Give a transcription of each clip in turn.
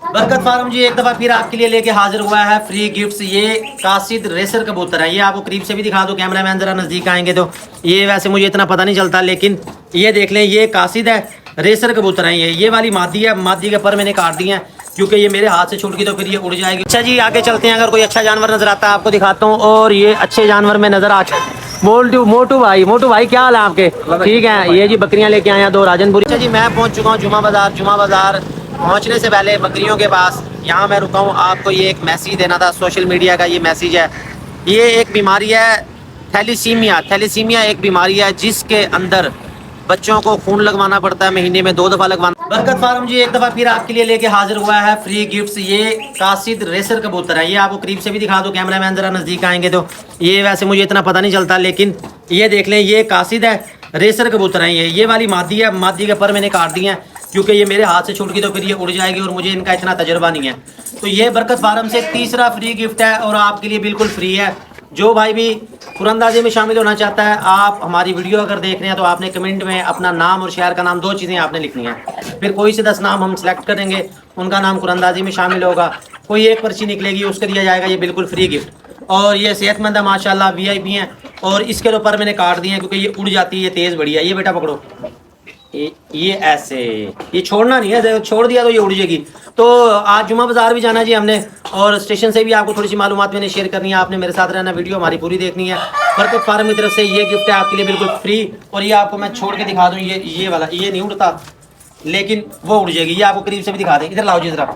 बरकत फार्म जी एक दफ़ा फिर आपके लिए लेके हाजिर हुआ है फ्री गिफ्ट्स। ये कासिद रेसर कबूतर है। ये आपको करीब से भी दिखा दो, कैमरा मैन जरा नज़दीक आएंगे तो। ये वैसे मुझे इतना पता नहीं चलता, लेकिन ये देख लें, ये कासिद है, रेसर कबूतर है। ये वाली मादी है, मादी के पर मैंने काट दिए हैं क्योंकि ये मेरे हाथ से छूट गई तो फिर ये उड़ जाएगी। अच्छा जी आगे चलते हैं, अगर कोई अच्छा जानवर नजर आता है आपको दिखाता हूँ। और ये अच्छे जानवर में नजर आ मोटू भाई क्या हाल है आपके? ठीक है। ये जी बकरियां लेके आए हैं 2 राजनपुरी। अच्छा जी मैं पहुंच चुका हूँ जुमा बाजार। पहुंचने से पहले बकरियों के पास यहाँ मैं रुका हूँ। आपको ये एक मैसेज देना था, सोशल मीडिया का ये मैसेज है। ये एक बीमारी है थैलीसीमिया एक बीमारी है जिसके अंदर बच्चों को खून लगवाना पड़ता है, महीने में 2 दफ़ा लगवाना। बरकत फार्म जी एक दफ़ा फिर आपके लिए लेके हाजिर हुआ है फ्री गिफ्ट्स। ये कासिद रेसर कबूतर है। ये आपको करीब से भी दिखा दो, कैमरा मैन जरा नज़दीक आएंगे तो। ये वैसे मुझे इतना पता नहीं चलता, लेकिन ये देख लें, ये कासिद है, रेसर कबूतर है। ये वाली मादी है, मादी के पर मैंने काट दिए हैं क्योंकि ये मेरे हाथ से छूट गई तो फिर ये उड़ जाएगी और मुझे इनका इतना तजर्बा नहीं है। तो ये बरकत फार्म से तीसरा फ्री गिफ्ट है और आपके लिए बिल्कुल फ्री है। जो भाई भी कुरंदाजी में शामिल होना चाहता है, आप हमारी वीडियो अगर देख रहे हैं तो आपने कमेंट में अपना नाम और शहर का नाम, 2 चीज़ें आपने लिखनी है। फिर कोई से 10 नाम हम सिलेक्ट करेंगे, उनका नाम कुरंदाजी में शामिल होगा। कोई एक पर्ची निकलेगी, उसको दिया जाएगा ये बिल्कुल फ्री गिफ्ट। और ये सेहतमंद है माशाल्लाह, VIP हैं। और इसके ऊपर मैंने काट दिए हैं क्योंकि ये उड़ जाती है, ये तेज़ बढ़िया। ये बेटा पकड़ो, ये ऐसे, ये छोड़ना नहीं है, छोड़ दिया तो ये उड़ जाएगी। तो आज जुमा बाजार भी जाना जी हमने, और स्टेशन से भी आपको थोड़ी सी मालूमात मैंने शेयर करनी है। आपने मेरे साथ रहना, वीडियो हमारी पूरी देखनी है। बरकत फार्म की तरफ से ये गिफ्ट है आपके लिए बिल्कुल फ्री। और ये आपको मैं छोड़ के दिखा दूँ, ये वाला ये नहीं उड़ता, लेकिन वो उड़ जाएगी। ये आपको करीब से भी दिखा दें, इधर लाओ जी जरा,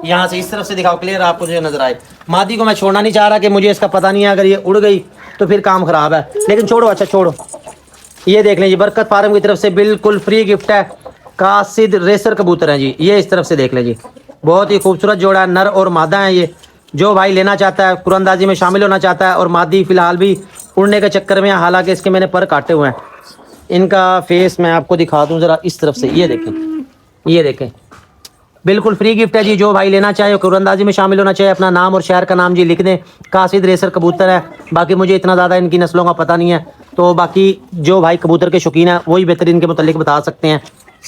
यहाँ से इस तरफ से दिखाओ, क्लियर आपको जो नजर आए। मादी को मैं छोड़ना नहीं चाह रहा कि मुझे इसका पता नहीं है, अगर ये उड़ गई तो फिर काम खराब है, लेकिन छोड़ो, अच्छा छोड़ो। ये देख लें जी, बरकत फार्म की तरफ से बिल्कुल फ्री गिफ्ट है, कासिद रेसर कबूतर हैं जी। ये इस तरफ से देख लें जी, बहुत ही खूबसूरत जोड़ा है, नर और मादा है ये। जो भाई लेना चाहता है, कुरंदाजी में शामिल होना चाहता है, और मादी फिलहाल भी उड़ने के चक्कर में, हालांकि इसके मैंने पर काटे हुए हैं। इनका फेस मैं आपको दिखा दूं जरा इस तरफ से, ये देखें, बिल्कुल फ्री गिफ्ट है जी। जो भाई लेना चाहे, कुरंदाजी में शामिल होना चाहे, अपना नाम और शहर का नाम जी लिख दें। कासिद रेसर कबूतर है। बाकी मुझे इतना ज़्यादा इनकी नस्लों का पता नहीं है, तो बाकी जो भाई कबूतर के शौकीन है वही बेहतरीन के मुतालिक बता सकते हैं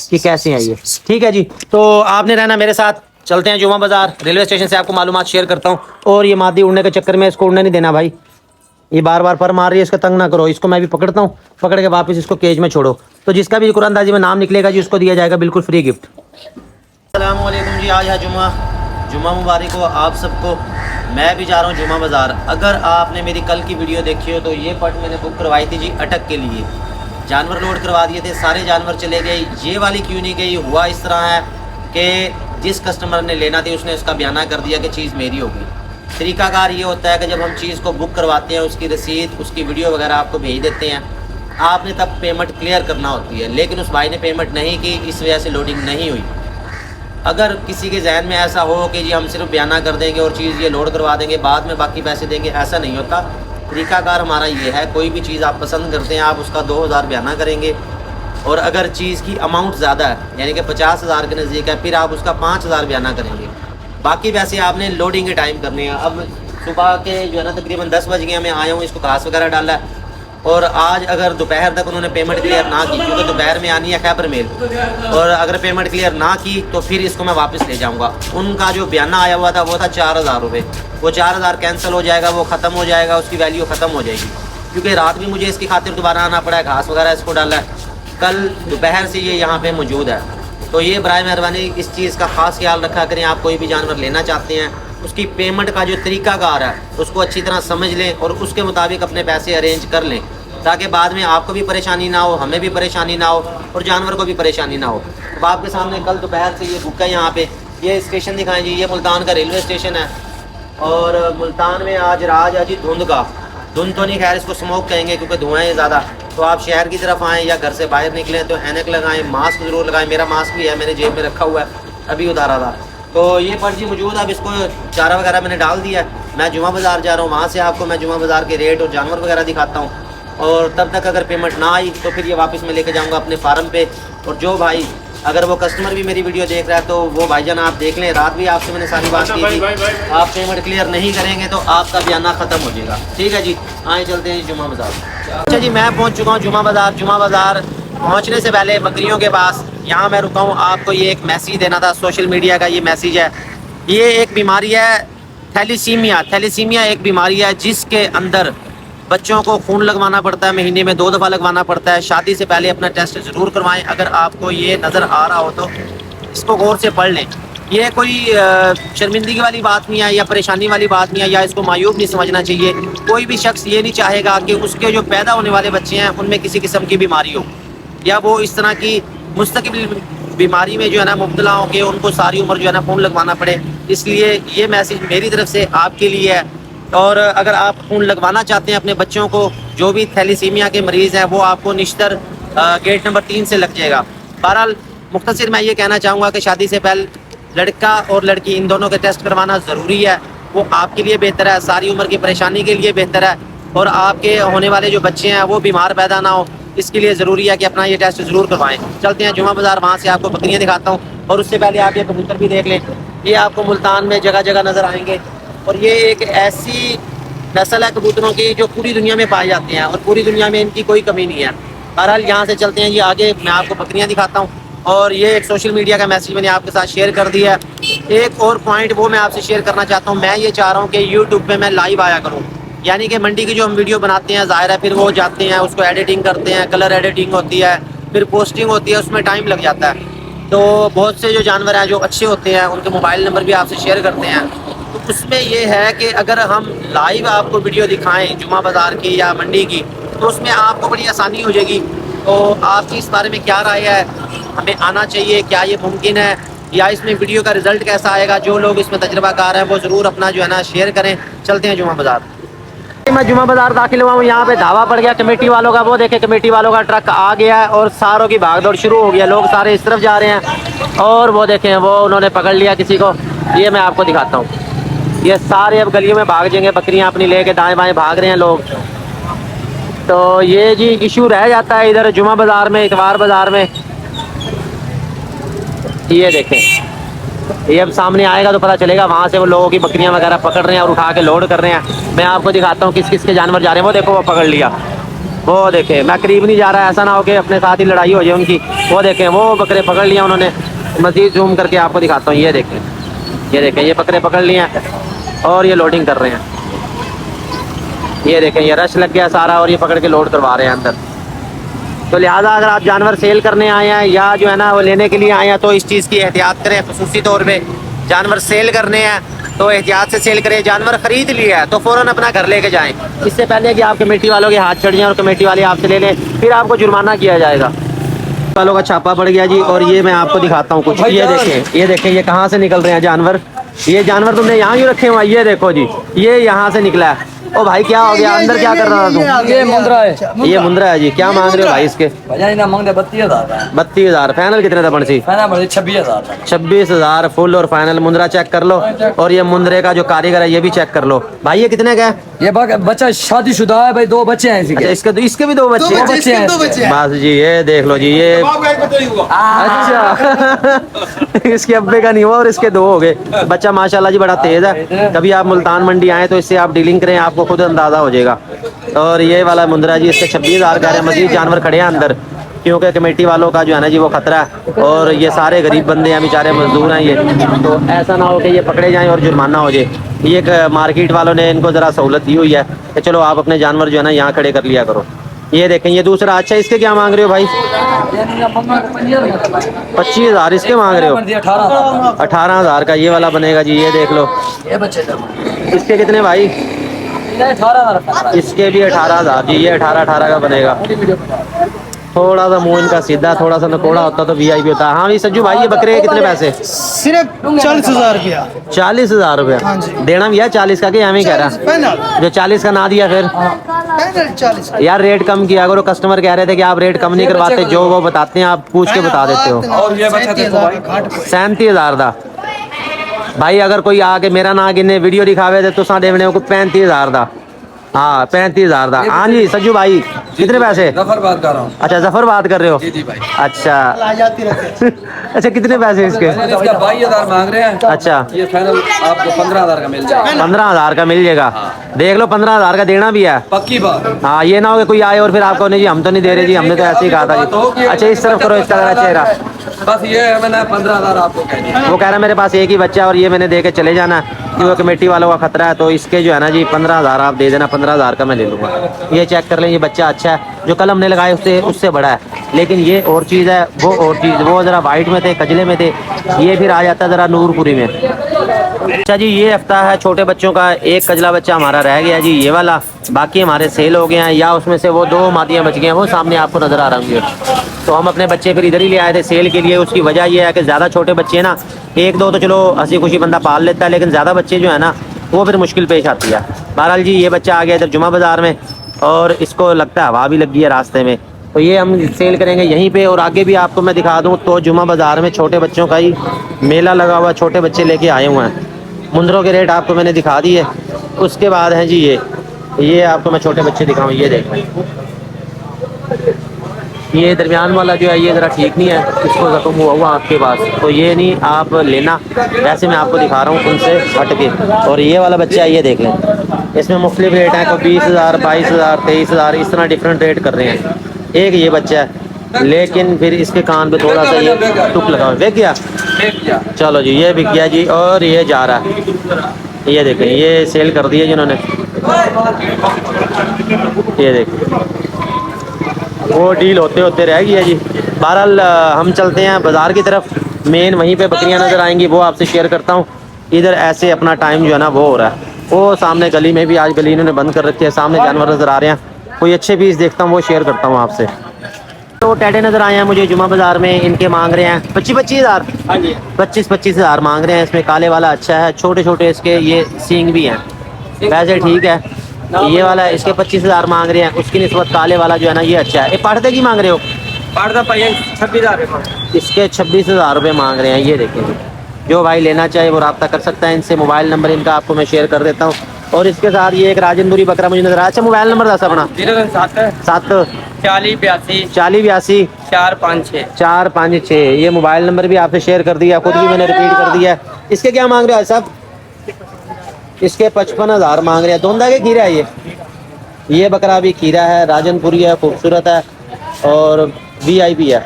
कि कैसे हैं ये। ठीक है जी, तो आपने रहना मेरे साथ। चलते हैं जुमा बाजार, रेलवे स्टेशन से आपको मालूमात शेयर करता हूँ। और ये मादी उड़ने के चक्कर में इसको उड़ने नहीं देना भाई, ये बार बार पर मार रही है, इसका तंग ना करो। इसको मैं भी पकड़ता हूँ, पकड़ के वापस इसको केज में छोड़ो। तो जिसका भी कुरंदाजी में नाम निकलेगा जी, उसको दिया जाएगा बिल्कुल फ्री गिफ्ट। अस्सलाम वालेकुम जी, आज है जुमा मुबारक हो आप सबको। मैं भी जा रहा हूँ जुमा बाज़ार। अगर आपने मेरी कल की वीडियो देखी हो तो ये पट मैंने बुक करवाई थी जी अटक के लिए, जानवर लोड करवा दिए थे, सारे जानवर चले गए। ये वाली क्यों नहीं गई? हुआ इस तरह है कि जिस कस्टमर ने लेना थी उसने उसका बयाना कर दिया कि चीज़ मेरी होगी। तरीकाकार ये होता है कि जब हम चीज़ को बुक करवाते हैं, उसकी रसीद, उसकी वीडियो वगैरह आपको भेज देते हैं, आपने तब पेमेंट क्लियर करना होती है। लेकिन उस भाई ने पेमेंट नहीं की, इस वजह से लोडिंग नहीं हुई। अगर किसी के जहन में ऐसा हो कि जी हम सिर्फ बयाना कर देंगे और चीज़ ये लोड करवा देंगे, बाद में बाकी पैसे देंगे, ऐसा नहीं होता। तरीकाकार हमारा ये है, कोई भी चीज़ आप पसंद करते हैं, आप उसका 2000 बयाना करेंगे, और अगर चीज़ की अमाउंट ज़्यादा है, यानी कि 50,000 के नज़दीक है, फिर आप उसका 5000 बयाना करेंगे। बाकी वैसे आपने लोडिंग के टाइम करने हैं। अब सुबह के जो है ना तकरीबन 10 बज गए, मैं आया हूँ, इसको घास वगैरह डाला है। और आज अगर दोपहर तक उन्होंने पेमेंट क्लियर ना की, क्योंकि दोपहर में आनी है खैबर मेल, और अगर पेमेंट क्लियर ना की तो फिर इसको मैं वापस ले जाऊंगा। उनका जो बयाना आया हुआ था वो था 4000 रुपये, वो 4000 कैंसिल हो जाएगा, वो ख़त्म हो जाएगा, उसकी वैल्यू ख़त्म हो जाएगी। क्योंकि रात भी मुझे इसकी खातिर दोबारा आना पड़ा है, घास वगैरह इसको डाला है। कल दोपहर से ये यहाँ पर मौजूद है। तो ये बराए मेहरबानी इस चीज़ का ख़ास ख्याल रखा करें। आप कोई भी जानवर लेना चाहते हैं, उसकी पेमेंट का जो तरीकाकार है उसको अच्छी तरह समझ लें और उसके मुताबिक अपने पैसे अरेंज कर लें, ताकि बाद में आपको भी परेशानी ना हो, हमें भी परेशानी ना हो, और जानवर को भी परेशानी ना हो। तो आपके सामने कल दोपहर से ये बुक है। यहाँ पे ये स्टेशन दिखाएं जी, ये मुल्तान का रेलवे स्टेशन है। और मुल्तान में आज राज है जी धुंध का। धुंध तो नहीं, खैर इसको स्मोक कहेंगे क्योंकि धुआं है ज़्यादा। तो आप शहर की तरफ आएँ या घर से बाहर निकलें तो ऐनक लगाएं, मास्क ज़रूर लगाएं। मेरा मास्क भी है, मैंने जेब में रखा हुआ है, अभी उतारा था। तो ये पर्ची मौजूद है। अब इसको चारा वगैरह मैंने डाल दिया है। मैं जुमा बाज़ार जा रहा हूँ, वहाँ से आपको मैं जुमा बाज़ार के रेट और जानवर वगैरह दिखाता हूँ। और तब तक अगर पेमेंट ना आई तो फिर ये वापस मैं लेके जाऊंगा अपने फार्म पे। और जो भाई, अगर वो कस्टमर भी मेरी वीडियो देख रहा है तो वो भाईजान आप देख लें, रात भी आपसे मैंने सारी बात की थी। आप पेमेंट क्लियर नहीं करेंगे तो आपका बयाना ख़त्म हो जाएगा। ठीक है जी, आए चलते हैं जुमा बाज़ार। अच्छा जी, मैं पहुंच चुका हूँ जुमा बाज़ार। पहुंचने से पहले बकरियों के पास यहाँ मैं रुका हूँ। आपको ये एक मैसेज देना था, सोशल मीडिया का ये मैसेज है। ये एक बीमारी है थैलीसीमिया। थैलीसीमिया एक बीमारी है जिसके अंदर बच्चों को खून लगवाना पड़ता है, महीने में 2 दफ़ा लगवाना पड़ता है। शादी से पहले अपना टेस्ट ज़रूर करवाएं। अगर आपको ये नज़र आ रहा हो तो इसको गौर से पढ़ लें। ये कोई शर्मिंदगी वाली बात नहीं है या परेशानी वाली बात नहीं है, या इसको मायूब नहीं समझना चाहिए। कोई भी शख्स ये नहीं चाहेगा कि उसके जो पैदा होने वाले बच्चे हैं उनमें किसी किस्म की बीमारी हो, या वो इस तरह की मुस्तकिल बीमारी में जो है ना मुब्तला हो के उनको सारी उम्र जो है ना खून लगवाना पड़े। इसलिए ये मैसेज मेरी तरफ से आपके लिए है। और अगर आप खून लगवाना चाहते हैं अपने बच्चों को, जो भी थैलीसीमिया के मरीज़ हैं, वो आपको निश्तर गेट नंबर 3 से लग जाएगा। बहरहाल मुख्तसर मैं ये कहना चाहूँगा कि शादी से पहले लड़का और लड़की इन दोनों के टेस्ट करवाना ज़रूरी है। वो आपके लिए बेहतर है, सारी उम्र की परेशानी के लिए बेहतर है, और आपके होने वाले जो बच्चे हैं वो बीमार पैदा ना हो, इसके लिए ज़रूरी है कि अपना ये टेस्ट ज़रूर करवाएं। चलते हैं जुमा बाज़ार, वहाँ से आपको बकरियाँ दिखाता हूँ। और उससे पहले आप ये कबूतर भी देख लें। ये आपको मुल्तान में जगह जगह नज़र आएंगे, और ये एक ऐसी नस्ल है कबूतरों की जो पूरी दुनिया में पाए जाते हैं, और पूरी दुनिया में इनकी कोई कमी नहीं है। बहरहाल यहाँ से चलते हैं, ये आगे मैं आपको बकरियाँ दिखाता हूँ। और ये एक सोशल मीडिया का मैसेज मैंने आपके साथ शेयर कर दिया है। एक और पॉइंट वो मैं आपसे शेयर करना चाहता हूँ। मैं ये चाह रहा हूँ कि यूट्यूब पे मैं लाइव आया करूँ, यानी कि मंडी की जो हम वीडियो बनाते हैं, ज़ाहिर है फिर वो जाते हैं उसको एडिटिंग करते हैं, कलर एडिटिंग होती है, फिर पोस्टिंग होती है, उसमें टाइम लग जाता है। तो बहुत से जो जानवर हैं जो अच्छे होते हैं उनके मोबाइल नंबर भी आपसे शेयर करते हैं। तो उसमें ये है कि अगर हम लाइव आपको वीडियो दिखाएँ जुमा बाज़ार की या मंडी की, तो उसमें आपको बड़ी आसानी हो जाएगी। तो आपकी इस बारे में क्या राय है? हमें आना चाहिए, क्या ये मुमकिन है, या इसमें वीडियो का रिज़ल्ट कैसा आएगा? जो लोग इसमें तजर्बाकार हैं वो ज़रूर अपना जो है ना शेयर करें। चलते हैं जुमा बाज़ार। मैं जुमा बाज़ार दाखिल हुआ हूँ, यहाँ पे धावा पड़ गया कमेटी वालों का। वो देखे कमेटी वालों का ट्रक आ गया है और सारों की भागदौड़ शुरू हो गया। लोग सारे इस तरफ जा रहे हैं, और वो देखें वो उन्होंने पकड़ लिया किसी को। ये मैं आपको दिखाता हूँ, ये सारे अब गलियों में भाग जाएंगे, बकरियाँ अपनी लेके दाएँ बाएँ भाग रहे हैं लोग। तो ये जी इशू रह जाता है इधर जुमा बाज़ार में, इतवार बाज़ार में। ये देखें, ये अब सामने आएगा तो पता चलेगा। वहाँ से वो लोगों की बकरियां वगैरह पकड़ रहे हैं और उठा के लोड कर रहे हैं। मैं आपको दिखाता हूँ किस किस के जानवर जा रहे हैं। वो देखो वो पकड़ लिया, वो देखें। मैं करीब नहीं जा रहा, ऐसा ना हो कि अपने साथ ही लड़ाई हो जाए उनकी। वो देखें वो बकरे पकड़ लिया उन्होंने। मज़ीद जूम करके आपको दिखाता हूँ। ये देखें, ये देखें, ये बकरे पकड़ लिए हैं और ये लोडिंग कर रहे हैं। ये देखें, ये रश लग गया सारा और ये पकड़ के लोड करवा रहे हैं अंदर। तो लिहाजा अगर आप जानवर सेल करने आए हैं या जो है ना वो लेने के लिए आए हैं, तो इस चीज़ की एहतियात करें। खसूसी तौर पे जानवर सेल करने हैं तो एहतियात से सेल करें। जानवर ख़रीद लिया है तो फ़ौरन अपना घर लेके जाएं, इससे पहले कि आप कमेटी वालों के हाथ चढ़ जाएं और कमेटी वाले आपसे ले लें, फिर आपको जुर्माना किया जाएगा। वालों का छापा पड़ गया जी। और ये मैं आपको दिखाता हूँ कुछ। ये देखें, ये देखें, ये कहाँ से निकल रहे हैं जानवर। ये जानवर तुमने यहाँ क्यों रखे हुए? ये देखो जी, ये यहाँ से निकला है। ओ भाई क्या हो गया, अंदर क्या कर रहा था तुम? ये मुंद्रा है, ये मुंद्रा है जी। क्या मांग रहे हो भाई इसके? भैया इन्हें मांगते 32,000। 32,000 फाइनल कितने था बंसी? फाइनल 26,000। 26,000 फुल और फाइनल। मुंद्रा चेक कर लो, और ये मुंद्रे का जो कारीगर है ये भी चेक कर लो। भाई ये कितने का है? ये बच्चा शादीशुदा है भाई, 2 बच्चे हैं इसके। अच्छा, इसके भी 2 बच्चे हैं? बच्चे हैं बस जी, ये देख लो जी। ये अच्छा इसके अब्बे का नहीं हुआ और इसके 2 हो गए। बच्चा माशाल्लाह जी बड़ा तेज है। कभी आप मुल्तान मंडी आए तो इससे आप डीलिंग करें, आपको खुद अंदाजा हो जाएगा। और ये वाला मुंद्रा जी, इसके 26,000 का है। मजीद जानवर खड़े हैं अंदर, क्योंकि कमेटी वालों का जो है ना जी वो खतरा है, और ये सारे गरीब बंदे हैं, बेचारे मजदूर हैं ये। तो ऐसा ना हो कि ये पकड़े जाएं और जुर्माना हो जाए। ये एक मार्केट वालों ने इनको ज़रा सहूलत दी हुई है कि चलो आप अपने जानवर जो है ना यहाँ खड़े कर लिया करो। ये देखें, ये दूसरा। अच्छा, इसके क्या मांग रहे हो भाई? 25,000 इसके मांग रहे हो? 18,000 का ये वाला बनेगा जी। ये देख लो, ये बच्चे इसके कितने भाई? 18,000। इसके भी 18,000 जी। ये 18 का बनेगा। थोड़ा सा मुंह इनका सीधा, थोड़ा सा नकोड़ा होता तो वीआईपी होता। हाँ भाई सज्जू भाई, ये बकरे के कितने पैसे? सिर्फ 40,000 रुपया। 40,000 रुपया देना भी है? 40 का, कि हमें कह रहा जो 40 का ना दिया फिर? 40 यार रेट कम किया करो। कस्टमर कह रहे थे कि आप रेट कम नहीं करवाते, जो वो बताते हैं आप पूछ के बता देते हो। 37,000 का भाई। अगर कोई आके मेरा ना गिने वीडियो दिखावे तो तुसा देवने को 35,000 का। हाँ 35,000 था। हाँ जी सज्जू भाई कितने पैसे? जफर बात कर रहा हूँ। अच्छा जफर बात कर रहे हो? जी भाई। अच्छा आ जाती रहते अच्छा कितने पैसे इसके? इसका 22,000 मांग रहे हैं। अच्छा ये फाइनल आपको 15,000 का मिल जाएगा। 15,000 का मिल जाएगा। देख लो 15,000 का देना भी है। पक्की बात। हाँ ये ना हो कि कोई आए और फिर आपको नहीं जी हम तो नहीं दे रहे जी, हमने तो ऐसे ही कहा था जी। अच्छा इस तरफ करो इसका जरा चेहरा। बस ये है, मैंने 15,000 आपको कह दिया। वो कह रहा है मेरे पास एक ही बच्चा है और ये मैंने दे के चले जाना है क्योंकि कमेटी वालों का खतरा है, तो इसके जो है ना जी 15,000 आप दे देना, 15,000 का मैं ले लूँगा। ये चेक कर लें, ये बच्चा अच्छा है, जो कल हमने लगाए उससे उससे बड़ा है, लेकिन ये और चीज़ है वो और चीज़। वो ज़रा वाइट में थे, कजले में थे, ये फिर आ जाता है ज़रा नूरपुरी में। अच्छा जी ये हफ्ता है छोटे बच्चों का, एक कजला बच्चा हमारा रह गया जी ये वाला, बाकी हमारे सेल हो गए हैं, या उसमें से वो 2 मादियाँ बच गई हैं, वो सामने आपको नज़र आ रही हैं। तो हम अपने बच्चे फिर इधर ही ले आए थे सेल के लिए। उसकी वजह यह है कि ज़्यादा छोटे बच्चे हैं ना, 1-2 तो चलो हंसी खुशी बंदा पाल लेता है, लेकिन ज़्यादा बच्चे जो है ना वो फिर मुश्किल पेश आती है। बहरहाल जी ये बच्चा आ गया इधर जुमा बाज़ार में और इसको लगता है हवा भी लगी है रास्ते में, तो ये हम सेल करेंगे यहीं पे। और आगे भी आपको मैं दिखा दूँ तो जुमा बाज़ार में छोटे बच्चों का ही मेला लगा हुआ, छोटे बच्चे लेके आए हुए हैं। मुंदरों के रेट आपको मैंने दिखा दिए। उसके बाद हैं जी ये आपको मैं छोटे बच्चे दिखाऊँ, ये देख लें। ये दरमियान वाला जो है ये ज़रा ठीक नहीं है, इसको ज़ख्म हुआ आपके पास, तो ये नहीं आप लेना, वैसे मैं आपको दिखा रहा हूँ उनसे हट के। और ये वाला बच्चा है ये देख लें, इसमें मुख्तलिफ रेट हैं, कोई 20,000 22,000 23,000 इस तरह डिफरेंट रेट कर रहे हैं। एक ये बच्चा है, लेकिन फिर इसके कान पे थोड़ा सा ये टुक लगा हुआ, बिक गया। चलो जी ये बिक गया जी, और ये जा रहा है, ये देखें ये सेल कर दिया जिन्होंने, ये देखें वो डील होते होते रह गई है जी। बहरहाल हम चलते हैं बाज़ार की तरफ, मेन वहीं पे बकरियां नज़र आएंगी, वो आपसे शेयर करता हूँ। इधर ऐसे अपना टाइम जो है ना वो हो रहा है, वो सामने गली में भी आज गली इन्होंने बंद कर रखी है, सामने जानवर नज़र आ रहे हैं, कोई अच्छे पीस देखता हूँ वो शेयर करता हूँ आपसे। तो टैटे नज़र आए हैं मुझे जुमा बाज़ार में, इनके मांग रहे हैं 25,000। हाँ जी 25,000 मांग रहे हैं। इसमें काले वाला अच्छा है, छोटे छोटे इसके ये सींग भी हैं, वैसे ठीक है। ये वाला है, इसके 25,000 मांग रहे हैं, उसकी निस्बत काले वाला जो है ना ये अच्छा है। ये पाठते की मांग रहे हो? 26,000। इसके 26,000 रुपये मांग रहे हैं। ये देखेंगे, जो भाई लेना चाहे वो रब्ता कर सकता है इनसे। मोबाइल नंबर इनका आपको मैं शेयर कर देता हूँ, और इसके साथ ये एक राजनपुरी बकरा मुझे नजर आया। अच्छा मोबाइल नंबर दस अपना। 07 40 82 40 82 456। 456। ये मोबाइल नंबर भी आपसे शेयर कर दिया, खुद भी मैंने रिपीट कर दिया है। इसके क्या मांग रहे हो साहब? इसके 55,000 मांग रहे हैं। दोंदा के खीरा है ये बकरा भी खीरा है, राजनपुरी है, खूबसूरत है और VIP है,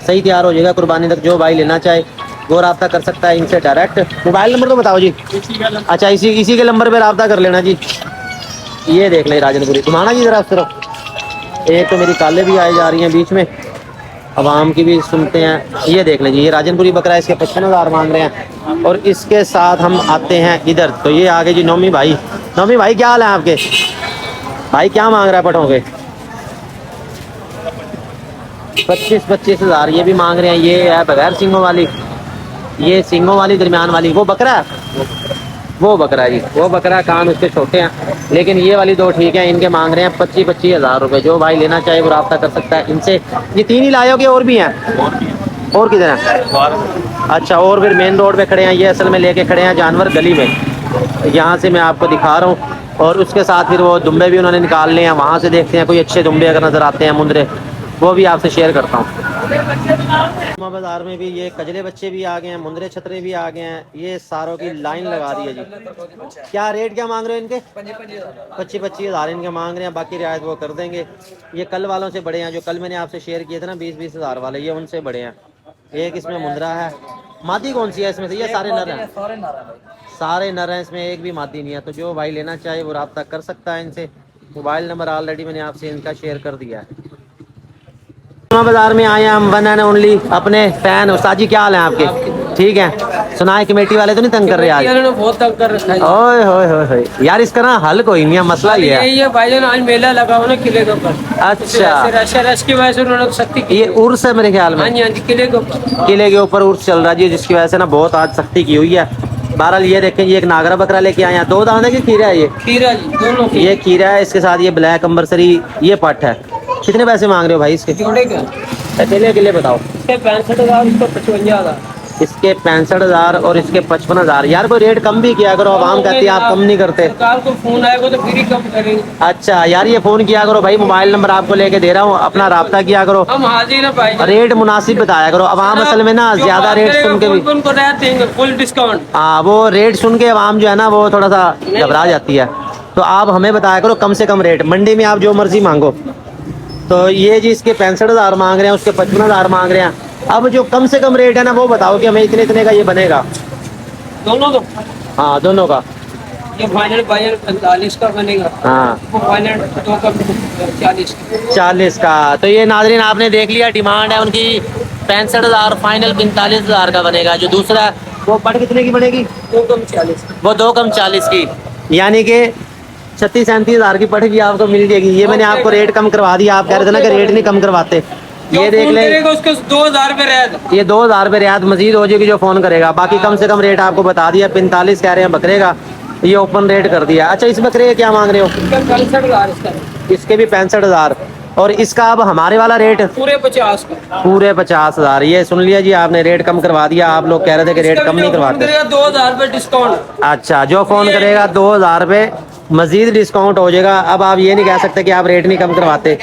सही तैयार हो जाएगा कुर्बानी तक। जो भाई लेना चाहे वो रब्ता कर सकता है इनसे डायरेक्ट। मोबाइल नंबर तो बताओ जी। अच्छा इसी के नंबर पे रब्ता कर लेना जी। ये देख ले राजनपुरी, घुमाना जी जरा उस तरफ। एक तो मेरी काले भी आई जा रही हैं बीच में, आवाम की भी सुनते हैं। ये देख लीजिए ये राजनपुरी बकरा, इसके 55,000 मांग रहे हैं। और इसके साथ हम आते हैं इधर, तो ये आगे जी नौमी भाई। नौमी भाई क्या हाल है आपके? भाई क्या मांग रहा है पठों के? 25,000 ये भी मांग रहे हैं। ये है बगैर सिंगों वाली, ये सिंगों वाली दरमियान वाली। वो बकरा है, वो बकरा जी, वो बकरा, कान उसके छोटे हैं, लेकिन ये वाली 2 ठीक है। इनके मांग रहे हैं 25,000 रुपये। जो भाई लेना चाहे वो रब्ता कर सकता है इनसे। ये 3 ही लाए हो कि और भी हैं? और किधर हैं? अच्छा और फिर मेन रोड पे खड़े हैं। ये असल में लेके खड़े हैं जानवर गली में, यहाँ से मैं आपको दिखा रहा हूँ। और उसके साथ फिर वो दुम्बे भी उन्होंने निकालने हैं, वहाँ से देखते हैं कोई अच्छे दुम्बे अगर नज़र आते हैं मुंदरे, वो भी आपसे शेयर करता हूँ। बाजार में भी ये कजले बच्चे भी आ गए हैं, मुंदरे छतरे भी आ गए हैं। ये सारों की लाइन लगा दी है जी। क्या रेट क्या मांग रहे हो इनके? 25,000 इनके मांग रहे हैं, बाकी रियायत वो कर देंगे। ये कल वालों से बड़े हैं, जो कल मैंने आपसे शेयर किए थे ना 20,000 वाले, ये उनसे बड़े हैं। एक इसमें मुंदरा है। मादी कौन सी है इसमें से? ये सारे नर हैं, सारे नर हैं, इसमें एक भी मादी नहीं है। तो जो भाई लेना चाहे वो रब्ता कर सकता है इनसे। मोबाइल नंबर ऑलरेडी मैंने आपसे इनका शेयर कर दिया है। बाजार में आए हैं हम, वन एंड ओनली अपने फैन उस्ताद जी। क्या हाल है आपके? ठीक है। सुनाए कमेटी वाले तो नहीं तंग कर रहे आज? बहुत तंग कर रखा है। ओए होए होए यार, इसका ना हल कोई नहीं है, मसला ये है। ये भाईजान आज मेला लगा हुआ ना किले के ऊपर। अच्छा रश की वजह से उन्होंने सख्ती की। ये उर्स है मेरे ख्याल में। हाँ जी किले के ऊपर, किले के ऊपर उर्स चल रहा है जी, जिसकी वजह से ना बहुत आज सख्ती की हुई है। बहरहाल ये देखें, ये एक नागरा बकरा लेके आए हैं। 2 दाने की खीरा है ये? खीरा जी दोनों। ये खीरा है, इसके साथ ये ब्लैक अंबरसरी ये पट है। कितने पैसे मांग रहे हो भाई इसके? जोड़े का अकेले अकेले बताओ। 65,000, उसको 55,000। इसके 65,000 और इसके 55,000। यार कोई रेट कम भी किया करो, आवाम कहती है आप कम नहीं करते। सरकार को फोन आएगा तो फिर ही कम करेंगे। अच्छा यार ये फोन किया करो भाई, मोबाइल नंबर आपको लेके दे रहा हूँ, अपना राब्ता किया करो, हम हाजिर है भाई। रेट मुनासिब बताया करो। आवाम असल में ना ज्यादा रेट सुन के भी उनको रेट देंगे फुल डिस्काउंट। हाँ वो रेट सुन के आवाम जो है ना वो थोड़ा सा घबरा जाती है। तो आप हमें बताया करो कम से कम रेट, मंडी में आप जो मर्जी मांगो। तो ये जी इसके 65,000 मांग रहे हैं, उसके 55,000 मांग रहे हैं। अब जो कम से कम रेट है ना वो बताओ कि हमें इतने इतने का ये बनेगा। दोनों तो हाँ दोनों का। ये फाइनल 45 का बनेगा। हाँ वो फाइनल 2 का 40 का। 40 का। तो ये नाज़रीन आपने देख लिया, डिमांड है उनकी 65,000, फाइनल 45,000 का बनेगा। जो दूसरा है वो पट कितने की बनेगी? 2 कम 40। वो 2 कम 40 की, यानी कि 36-37,000 की पट भी आपको मिल जाएगी। ये मैंने आपको रेट कम करवा दिया, आप कह रहे थे ना कि रेट नहीं कम करवाते। ये देख लें, उसके 2,000 रुपये रेट। ये 2,000 रुपये रियायत मजीद हो जाएगी जो फोन करेगा। बाकी कम से कम रेट आपको बता दिया, 45 कह रहे हैं बकरे का, ये ओपन रेट कर दिया। अच्छा इस बकरे के क्या मांग रहे हो? 65,000 इसका। इसके भी 65,000 और इसका अब हमारे वाला रेट पूरे 50 का। पूरे 50,000। ये सुन लिया जी आपने, रेट कम करवा दिया। आप लोग कह रहे थे कि रेट कम नहीं करवाते। 2,000 रुपये डिस्काउंट। अच्छा जो फोन करेगा 2,000 रुपये मजीद डिस्काउंट हो जाएगा। अब आप ये नहीं कह सकते कि आप रेट नहीं कम करवाते।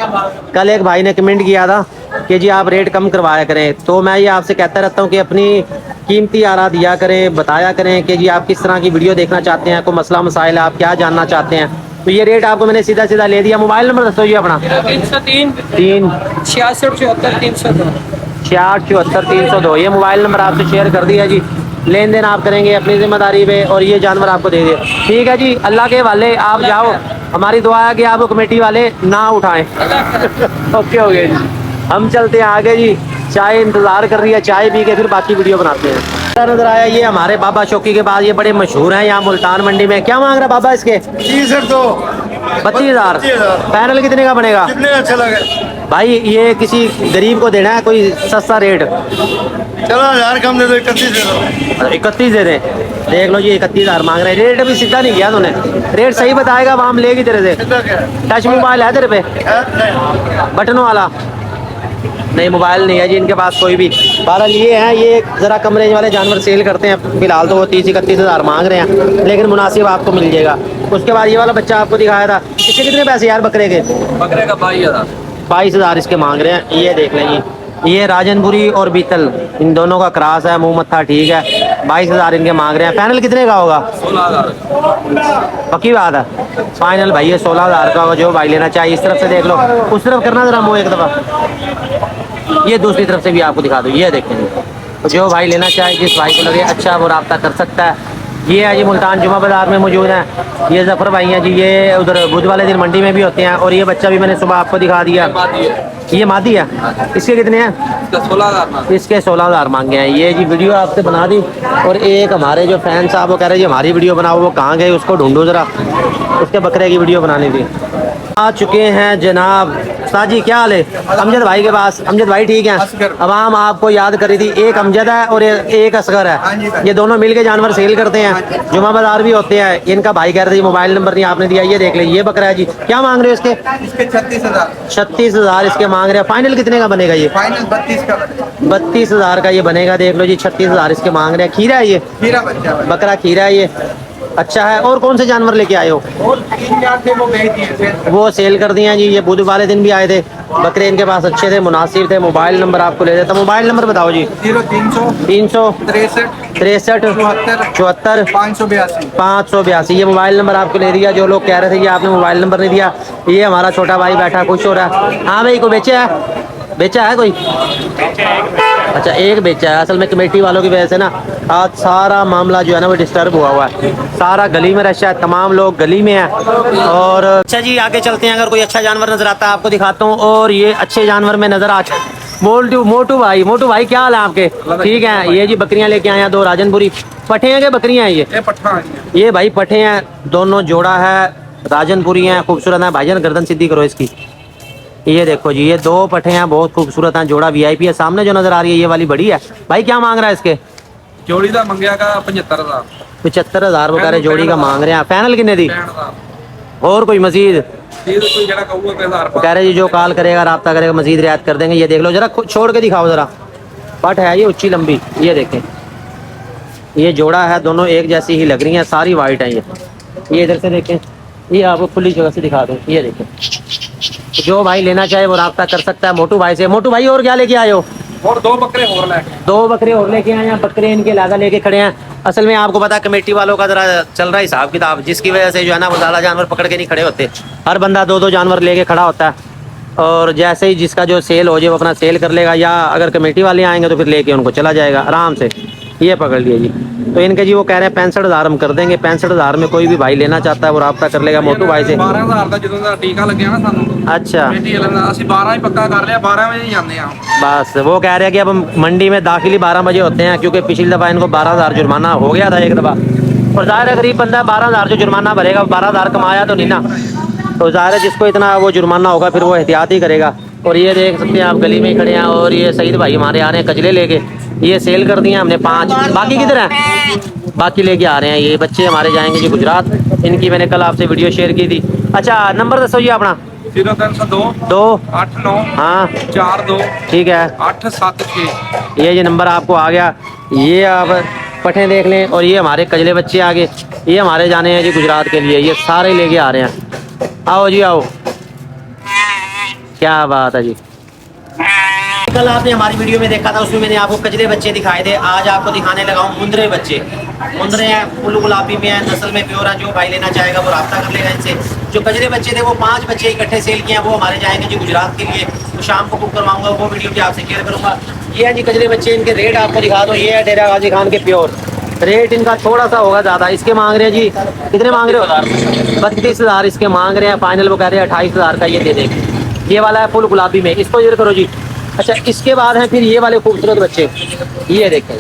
कल एक भाई ने कमेंट किया था कि जी आप रेट कम करवाया करें, तो मैं ये आपसे कहता रहता हूँ कि अपनी कीमती आरा दिया करें, बताया करें कि जी आप किस तरह की वीडियो देखना चाहते हैं, कोई मसला मसाइल आप क्या जानना चाहते हैं। तो ये रेट आपको मैंने सीधा सीधा ले दिया। मोबाइल नंबर दसो जी अपना। 303 3 66 74 302। 66 74 302। ये मोबाइल नंबर आपसे शेयर कर दिया जी। लेन देन आप करेंगे अपनी जिम्मेदारी पे और ये जानवर आपको दे दे। ठीक है जी, अल्लाह के वाले आप जाओ। हमारी दुआ है कि आप कमेटी वाले ना उठाएं। ओके हो गए जी, हम चलते हैं आगे जी। चाय इंतजार कर रही है, चाय पी के फिर बाकी वीडियो बनाते हैं। नजर आया ये हमारे बाबा शौकी के बाद, ये बड़े मशहूर हैं यहाँ मुल्तान मंडी में। क्या मांग रहा बाबा इसके? 32,000। पैनल कितने का बनेगा? कितने अच्छा लगे भाई ये किसी गरीब को देना है, कोई सस्ता रेट। चलो 1000 कम दे दो, 31 दे दो। 31 दे दे। देख लो जी 31,000 मांग रहे हैं। रेट अभी सीधा नहीं किया तूने, रेट सही बताएगा वहाँ हम लेगी तेरे से। कितना क्या टच मोबाइल है तेरे पे? है? बटनों वाला नहीं, मोबाइल नहीं है जी इनके पास कोई भी। बहरहाल ये हैं, ये ज़रा कम रेंज वाले जानवर सेल करते हैं। फिलहाल तो वो 30-31,000 मांग रहे हैं, लेकिन मुनासिब आपको मिल जाएगा। उसके बाद ये वाला बच्चा आपको दिखाया था, इसके कितने पैसे यार बकरे के? बकरे का 22,000। 22,000 इसके मांग रहे हैं। ये देख लें, ये राजनपुरी और बीतल इन दोनों का क्रॉस है, मुंह मत्था ठीक है। 22,000 इनके मांग रहे हैं। फाइनल कितने का होगा? 16,000। पक्की बात है, फाइनल भाई ये 16,000 का होगा। जो भाई लेना चाहिए इस तरफ से देख लो, उस तरफ करना जरा मुँह एक दफ़ा, ये दूसरी तरफ से भी आपको दिखा दो। ये देखें, जो भाई लेना चाहे, जिस भाई को लगे अच्छा वो रब्ता कर सकता है। ये है जी मुल्तान जुमा बाजार में मौजूद है। ये जफर भाई हैं जी, ये उधर बुध वाले दिन मंडी में भी होते हैं। और ये बच्चा भी मैंने सुबह आपको दिखा दिया, ये मादी है। इसके कितने हैं? 16,000। इसके 16,000 मांगे हैं। ये जी वीडियो आपसे बना दी। और एक हमारे जो फैन साहब वो कह रहे जी हमारी वीडियो बनाओ, वो कहाँ गए उसको ढूंढो ज़रा, उसके बकरे की वीडियो बनानी थी। आ चुके हैं जनाब साजी, क्या हाल है? अमजद भाई के पास। अमजद भाई ठीक हैं? अवाम आपको याद करी थी, एक अमजद है और एक असगर है, ये दोनों मिलके जानवर सेल करते हैं, जुमा बाजार भी होते हैं। इनका भाई कह रहे थे मोबाइल नंबर नहीं आपने दिया। ये देख ले, ये बकरा है जी। क्या मांग रहे हो इसके? 36,000 इसके मांग रहे हैं। फाइनल कितने का बनेगा ये? फाइनल 32 का। 32,000 का ये बनेगा। देख लो जी 36,000 इसके मांग रहे हैं। खीरा है ये? खीरा बच्चा बकरा खीरा है ये, अच्छा है। और कौन से जानवर लेके आए हो? और 3-4 थे वो भेज दिए, वो सेल कर दिए हैं जी। ये बुध वाले दिन भी आए थे, बकरे इनके पास अच्छे थे, मुनासिब थे। मोबाइल नंबर आपको ले देता, मोबाइल नंबर बताओ जी। 0363 63 74 582। ये मोबाइल नंबर आपको ले दिया। जो लोग कह रहे थे कि आपने मोबाइल नंबर नहीं दिया, ये हमारा छोटा भाई बैठा खुश हो रहा है। हाँ भाई, को बेचा है? बेचा है कोई? अच्छा एक बेचा है। असल में कमेटी वालों की वजह से ना आज सारा मामला जो है ना वो डिस्टर्ब हुआ है। सारा गली में रश है, तमाम लोग गली में हैं। और अच्छा जी आगे चलते हैं, अगर कोई अच्छा जानवर नजर आता है आपको दिखाता हूँ। और ये अच्छे जानवर में नजर आ मोटू भाई क्या हाल है आपके? ठीक है। ये जी बकरियां लेके आए हैं 2 राजनपुरी। पठे हैं कि बकरियां हैं ये भाई पठे हैं, दोनों जोड़ा है, राजनपुरी हैं, खूबसूरत है। भाईजान गर्दन सीधी करो इसकी। ये देखो जी, ये 2 पठे हैं, बहुत खूबसूरत हैं। जोड़ा वीआईपी है। सामने जो नजर आ रही है ये वाली बड़ी है। भाई क्या मांग रहा है इसके? जोड़ी का मंगया का 75,000। 75,000 वगैरह जोड़ी का मांग रहे हैं। फाइनल कितने दी? और कोई मजीद? कह रहे जी जो कॉल करेगा राब्ता करेगा मजीद रियायत कर देंगे। ये देख लो जरा, छोड़ के दिखाओ जरा। पट है ये ऊंची लंबी, ये देखें ये जोड़ा है, दोनों एक जैसी ही लग रही हैं, सारी वाइट है ये इधर से देखें, ये आपको खुली जगह से दिखा दूँ, ये देखें। जो भाई लेना चाहे वो राब्ता कर सकता है मोटू भाई से। मोटू भाई और क्या लेके आए हो? और 2 बकरे और लेके। 2 बकरे और लेके आए हैं, बकरे इनके लादा लेके खड़े हैं। असल में आपको पता है कमेटी वालों का जरा चल रहा है हिसाब किताब, जिसकी वजह से जो है ना वो ज़्यादा जानवर पकड़ के नहीं खड़े होते। हर बंदा 2-2 जानवर लेके खड़ा होता है, और जैसे ही जिसका जो सेल हो जाए वो अपना सेल कर लेगा, या अगर कमेटी वाले आएंगे तो फिर लेके उनको चला जाएगा आराम से। ये पकड़ लिए जी। तो इनके जी वो कह रहे हैं 65,000 हम कर देंगे। 65,000 में कोई भी भाई लेना चाहता है वो राब्ता कर लेगा मोटू भाई से। 12,000 ਦਾ ਜਦੋਂ ਦਾ ਟੀਕਾ ਲੱਗਿਆ ਨਾ ਸਾਨੂੰ। अच्छा, ਕਮੇਟੀ ਵਾਲਿਆਂ ਦਾ ਅਸੀਂ 12 ਹੀ ਪੱਕਾ ਕਰ ਲਿਆ, 12 ਵਜੇ ਹੀ ਜਾਂਦੇ ਆ। बस वो कह रहे हैं कि अब हम मंडी में दाखिल ही 12 बजे होते हैं, क्योंकि पिछली दफ़ा इनको 12,000 जुर्माना हो गया था एक दफ़ा। और ज़ाहिर है गरीब बंदा 12,000 जो जुर्माना भरेगा, 12,000 कमाया तो नहीं ना, तो ज़ाहिर है जिसको इतना वो जुर्माना होगा फिर वो एहतियात ही करेगा। और ये देख सकते हैं आप गली में ही खड़े हैं, और ये सईद भाई हमारे आ रहे हैं कचले लेके। ये सेल कर दिए हमने 5, बाकी किधर हैं? बाकी लेके आ रहे हैं। ये बच्चे हमारे जाएंगे जी गुजरात, इनकी मैंने कल आपसे वीडियो शेयर की थी। अच्छा नंबर दसो जी अपना। 0302 2 89 हाँ 42 ठीक है, 876। ये नंबर आपको आ गया। ये आप पठे देख लें। और ये हमारे कजले बच्चे आगे, ये हमारे जाने हैं जी गुजरात के लिए, ये सारे लेके आ रहे हैं। आओ जी आओ, क्या बात है जी। कल आपने हमारी वीडियो में देखा था, उसमें मैंने आपको कजले बच्चे दिखाए थे। आज आपको दिखाने लगा हूँ मुंदरे बच्चे। मुंदरे हैं, फुल गुलाबी में है, नस्ल में प्योर है। जो भाई लेना चाहेगा वो राब्ता कर लेगा इनसे। जो कजले बच्चे थे वो 5 बच्चे इकट्ठे सेल किए हैं, वो हमारे जाएंगे जी गुजरात के लिए। तो शाम को बुक करवाऊंगा, वो वीडियो भी आपसे शेयर करूंगा। ये है जी कजले बच्चे, इनके रेट आपको दिखा दो। ये है डेरा गाजी खान के प्योर। रेट इनका थोड़ा सा होगा ज़्यादा, इसके मांग रहे हैं जी, कितने मांग रहे हो? 32,000 इसके मांग रहे हैं। फाइनल वो कह रहे हैं 28,000 का ये दे देंगे। ये वाला है फुल गुलाबी में, इसको इधर करो जी। अच्छा इसके बाद हैं फिर ये वाले खूबसूरत बच्चे, ये देखें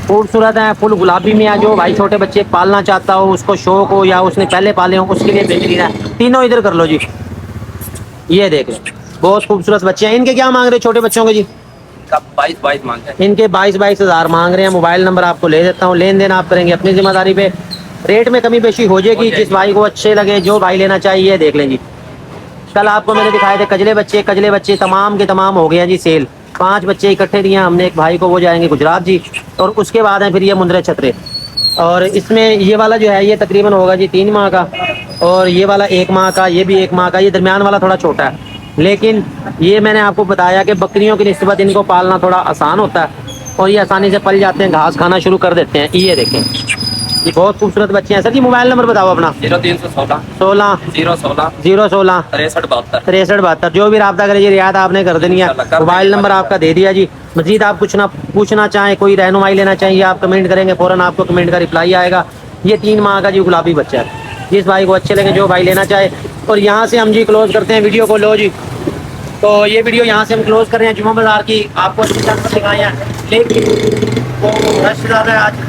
खूबसूरत हैं, फुल गुलाबी में है। जो भाई छोटे बच्चे पालना चाहता हो, उसको शौक हो या उसने पहले पाले हो, उसके लिए बेहतरीन है। तीनों इधर कर लो जी। ये देख लो बहुत खूबसूरत बच्चे हैं। इनके क्या मांग रहे हैं छोटे बच्चों के जी? 22 मांगते हैं। इनके 22,000 मांग रहे हैं। मोबाइल नंबर आपको ले देता हूँ, लेन देन आप करेंगे अपनी जिम्मेदारी पे। रेट में कमी बेशी हो जाएगी, जिस भाई को अच्छे लगे, जो भाई लेना चाहिए देख लें जी। कल आपको मैंने दिखाए थे कजले बच्चे तमाम के तमाम हो गए हैं जी सेल। 5 बच्चे इकट्ठे दिए हमने एक भाई को, वो जाएंगे गुजरात जी। और उसके बाद हैं फिर ये मुंदरे छतरे। और इसमें ये वाला जो है ये तकरीबन होगा जी 3 माह का, और ये वाला 1 माह का, ये भी 1 माह का। ये दरमियान वाला थोड़ा छोटा है, लेकिन ये मैंने आपको बताया कि बकरियों की निस्बत इनको पालना थोड़ा आसान होता है, और ये आसानी से पल जाते हैं, घास खाना शुरू कर देते हैं। ये देखें ये बहुत खूबसूरत बच्चे हैं। सर जी मोबाइल नंबर बताओ अपना। 0316 16 016 016 63 63 जो भी रब्ता करे जी, रियायत आपने कर देनी है। मोबाइल नंबर आपका दे दिया जी। मजीद आप कुछ ना पूछना चाहें, कोई रहनुमाई लेना चाहिए, आप कमेंट करेंगे, फ़ौरन आपको कमेंट का रिप्लाई आएगा। ये 3 माह का जी गुलाबी बच्चा है। जिस भाई को अच्छे लगे, जो भाई लेना चाहे। और यहाँ से हम जी क्लोज करते हैं वीडियो को। लो जी, तो ये वीडियो यहाँ से हम क्लोज कर रहे हैं। जुम्मा बाजार की आपको अच्छी जानवर दिखाए हैं, लेकिन वो रश ज़्यादा है आज,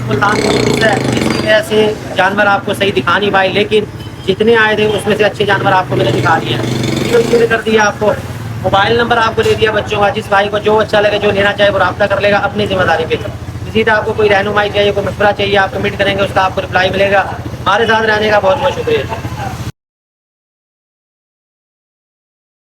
मुल्तान है, इसकी वजह से जानवर आपको सही दिखा नहीं पाए। लेकिन जितने आए थे उसमें से अच्छे जानवर आपको मैंने दिखा दिए हैं। वीडियो शुरू कर दिया, आपको मोबाइल नंबर आपको दे दिया बच्चों का। जिस भाई को जो अच्छा लगे, जो लेना चाहे वो राब्ता कर लेगा अपनी जिम्मेदारी पे। सीधा आपको कोई रहनुमाई चाहिए, कोई मशवरा चाहिए, आप कमेंट करेंगे, उसका आपको रिप्लाई मिलेगा। हमारे साथ रहने का बहुत बहुत शुक्रिया।